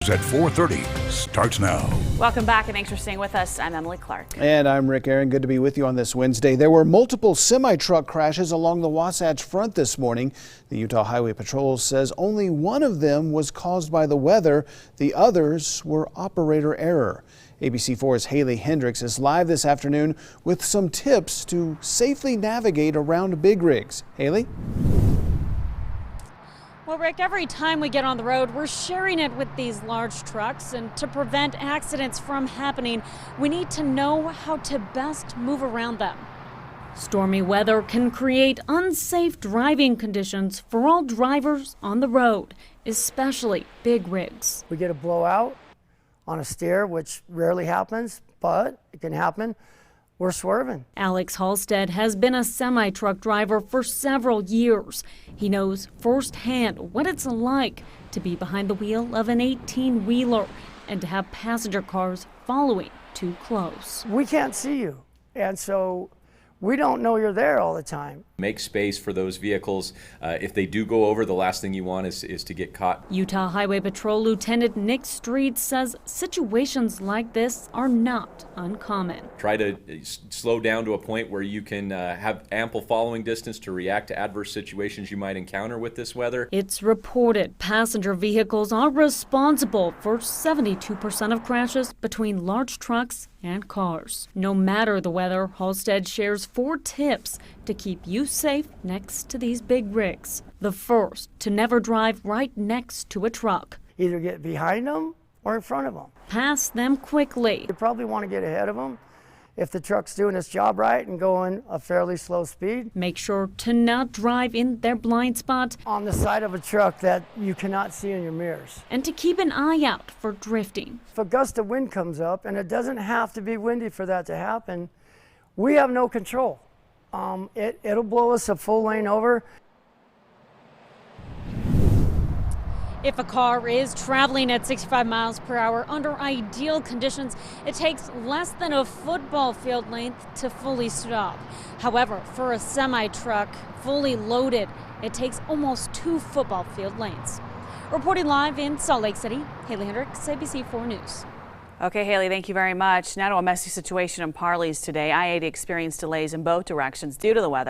At 4:30 starts now. Welcome back and thanks for staying with us. I'm Emily Clark. And I'm Rick Aaron. Good to be with you on this Wednesday. There were multiple semi-truck crashes along the Wasatch Front this morning. The Utah Highway Patrol says only one of them was caused by the weather. The others were operator error. ABC4's Haley Hendricks is live this afternoon with some tips to safely navigate around big rigs. Haley? Well, Rick, every time we get on the road, we're sharing it with these large trucks. And to prevent accidents from happening, we need to know how to best move around them. Stormy weather can create unsafe driving conditions for all drivers on the road, especially big rigs. We get a blowout on a steer, which rarely happens, but it can happen. We're swerving. Alex Halstead has been a semi-truck driver for several years. He knows firsthand what it's like to be behind the wheel of an 18-wheeler and to have passenger cars following too close. We can't see you, and so we don't know you're there all the time. Make space for those vehicles. If they do go over, the last thing you want is to get caught. Utah Highway Patrol Lieutenant Nick Street says situations like this are not uncommon. Try to slow down to a point where you can have ample following distance to react to adverse situations you might encounter with this weather. It's reported passenger vehicles are responsible for 72% of crashes between large trucks and cars. No matter the weather, Halstead shares 4 tips to keep you safe next to these big rigs. The first, to never drive right next to a truck. Either get behind them or in front of them. Pass them quickly. You probably want to get ahead of them if the truck's doing its job right and going a fairly slow speed. Make sure to not drive in their blind spot. On the side of a truck that you cannot see in your mirrors. And to keep an eye out for drifting. If a gust of wind comes up, and it doesn't have to be windy for that to happen, we have no control. It'll blow us a full lane over. If a car is traveling at 65 miles per hour under ideal conditions, it takes less than a football field length to fully stop. However, for a semi-truck fully loaded, it takes almost 2 football field lengths. Reporting live in Salt Lake City, Haley Hendricks, ABC4 News. Okay, Haley, thank you very much. Now to a messy situation in Parley's today. I-80 experienced delays in both directions due to the weather.